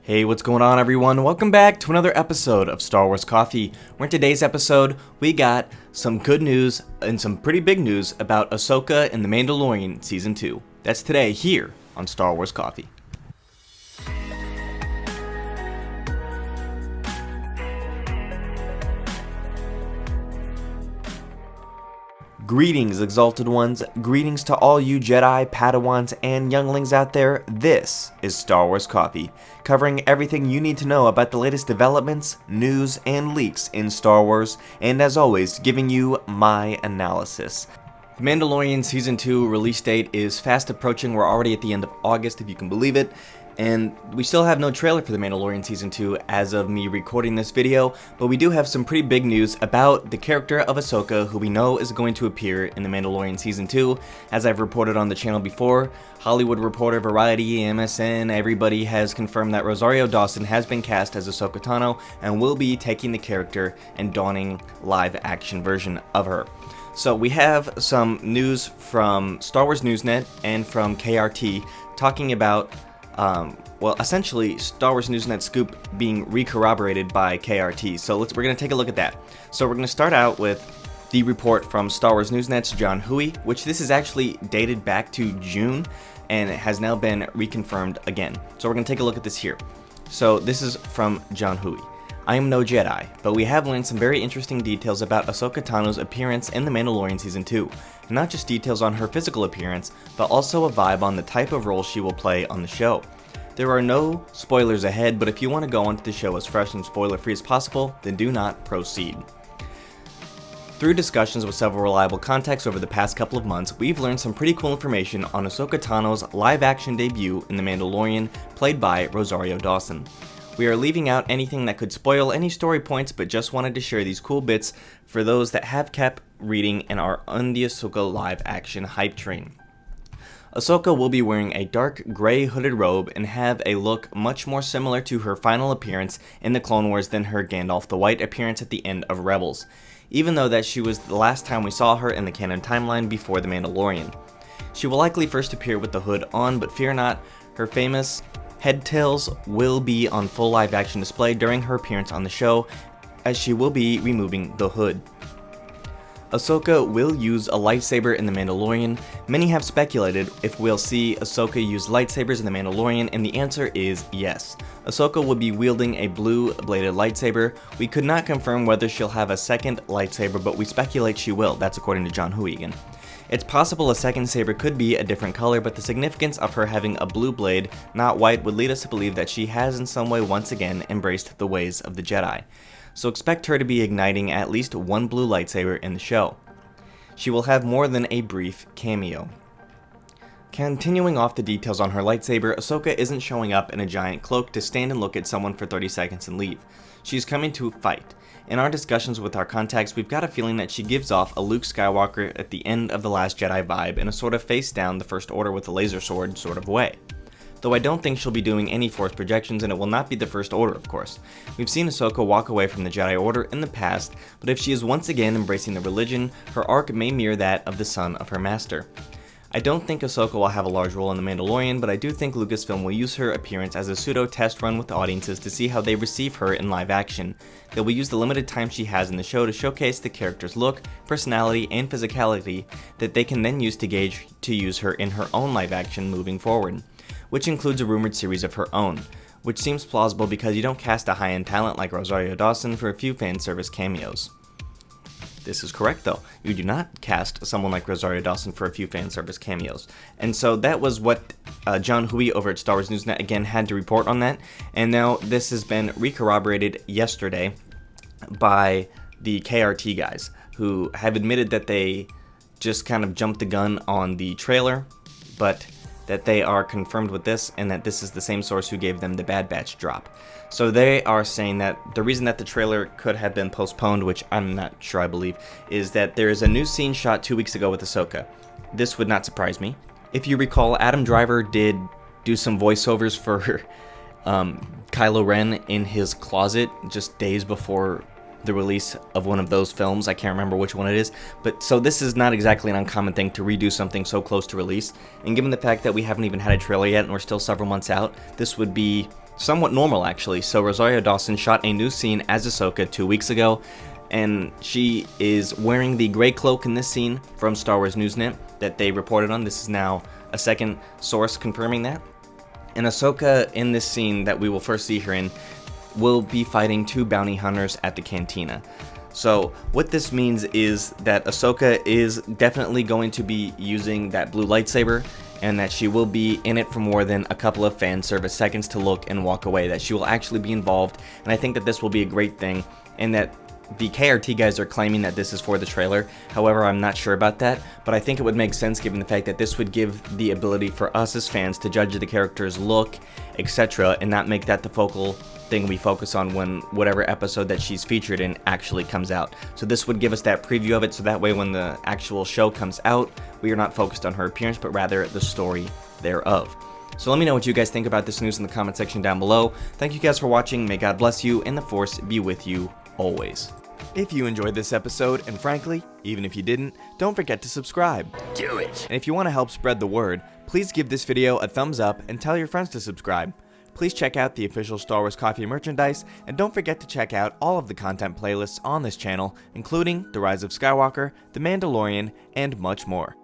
Hey, what's going on everyone? Welcome back to another episode of Star Wars Coffee, where in today's episode, we got some good news and some pretty big news about Ahsoka and The Mandalorian Season 2. That's today here on Star Wars Coffee. Greetings, Exalted Ones. Greetings to all you Jedi, Padawans, and younglings out there. This is Star Wars Coffee, covering everything you need to know about the latest developments, news, and leaks in Star Wars, and as always, giving you my analysis. The Mandalorian Season 2 release date is fast approaching. We're already at the end of August, if you can believe it. And we still have no trailer for The Mandalorian Season 2 as of me recording this video, but we do have some pretty big news about the character of Ahsoka, who we know is going to appear in The Mandalorian Season 2. As I've reported on the channel before, Hollywood Reporter, Variety, MSN, everybody has confirmed that Rosario Dawson has been cast as Ahsoka Tano and will be taking the character and donning live-action version of her. So we have some news from Star Wars Newsnet and from KRT talking about essentially Star Wars Newsnet scoop being re-corroborated by KRT. So we're going to take a look at that. So we're going to start out with the report from Star Wars Newsnet's John Huey, which this is actually dated back to June, and it has now been reconfirmed again. So we're going to take a look at this here. So this is from John Huey. I am no Jedi, but we have learned some very interesting details about Ahsoka Tano's appearance in The Mandalorian Season 2. And not just details on her physical appearance, but also a vibe on the type of role she will play on the show. There are no spoilers ahead, but if you want to go onto the show as fresh and spoiler-free as possible, then do not proceed. Through discussions with several reliable contacts over the past couple of months, we've learned some pretty cool information on Ahsoka Tano's live-action debut in The Mandalorian, played by Rosario Dawson. We are leaving out anything that could spoil any story points, but just wanted to share these cool bits for those that have kept reading and are on the Ahsoka live-action hype train. Ahsoka will be wearing a dark gray hooded robe and have a look much more similar to her final appearance in the Clone Wars than her Gandalf the White appearance at the end of Rebels, even though that she was the last time we saw her in the canon timeline before The Mandalorian. She will likely first appear with the hood on, but fear not, her famous head tails will be on full live action display during her appearance on the show, as she will be removing the hood. Ahsoka will use a lightsaber in The Mandalorian. Many have speculated if we'll see Ahsoka use lightsabers in The Mandalorian, and the answer is yes. Ahsoka will be wielding a blue-bladed lightsaber. We could not confirm whether she'll have a second lightsaber, but we speculate she will. That's according to John Huigan. It's possible a second saber could be a different color, but the significance of her having a blue blade, not white, would lead us to believe that she has in some way once again embraced the ways of the Jedi. So expect her to be igniting at least one blue lightsaber in the show. She will have more than a brief cameo. Continuing off the details on her lightsaber, Ahsoka isn't showing up in a giant cloak to stand and look at someone for 30 seconds and leave. She's coming to fight. In our discussions with our contacts, we've got a feeling that she gives off a Luke Skywalker at the end of The Last Jedi vibe in a sort of face down the First Order with a laser sword sort of way. Though I don't think she'll be doing any Force projections, and it will not be the First Order, of course. We've seen Ahsoka walk away from the Jedi Order in the past, but if she is once again embracing the religion, her arc may mirror that of the son of her master. I don't think Ahsoka will have a large role in The Mandalorian, but I do think Lucasfilm will use her appearance as a pseudo-test run with audiences to see how they receive her in live action. They will use the limited time she has in the show to showcase the character's look, personality, and physicality that they can then use to gauge to use her in her own live action moving forward, which includes a rumored series of her own, which seems plausible because you don't cast a high-end talent like Rosario Dawson for a few fan service cameos. This is correct though, you do not cast someone like Rosario Dawson for a few fan service cameos. And so that was what John Huey over at Star Wars Newsnet again had to report on that, and now this has been re-corroborated yesterday by the KRT guys, who have admitted that they just kind of jumped the gun on the trailer, but that they are confirmed with this, and that this is the same source who gave them the Bad Batch drop. So they are saying that the reason that the trailer could have been postponed, which I'm not sure I believe, is that there is a new scene shot 2 weeks ago with Ahsoka. This would not surprise me. If you recall, Adam Driver did do some voiceovers for Kylo Ren in his closet just days before the release of one of those films. I can't remember which one it is, but so this is not exactly an uncommon thing to redo something so close to release, and given the fact that we haven't even had a trailer yet and we're still several months out, this would be somewhat normal actually. So Rosario Dawson shot a new scene as Ahsoka 2 weeks ago, and she is wearing the gray cloak in this scene from Star Wars Newsnet that they reported on. This is now a second source confirming that. And Ahsoka in this scene that we will first see her in will be fighting 2 bounty hunters at the cantina. So what this means is that Ahsoka is definitely going to be using that blue lightsaber, and that she will be in it for more than a couple of fan service seconds to look and walk away, that she will actually be involved. And I think that this will be a great thing, and that the KRT guys are claiming that this is for the trailer. However, I'm not sure about that, but I think it would make sense given the fact that this would give the ability for us as fans to judge the character's look, etc., and not make that the focal thing we focus on when whatever episode that she's featured in actually comes out. So this would give us that preview of it, so that way when the actual show comes out, we are not focused on her appearance, but rather the story thereof. So let me know what you guys think about this news in the comment section down below. Thank you guys for watching, may God bless you, and the Force be with you always. If you enjoyed this episode, and frankly, even if you didn't, don't forget to subscribe. Do it! And if you want to help spread the word, please give this video a thumbs up and tell your friends to subscribe. Please check out the official Star Wars Coffee merchandise, and don't forget to check out all of the content playlists on this channel, including The Rise of Skywalker, The Mandalorian, and much more.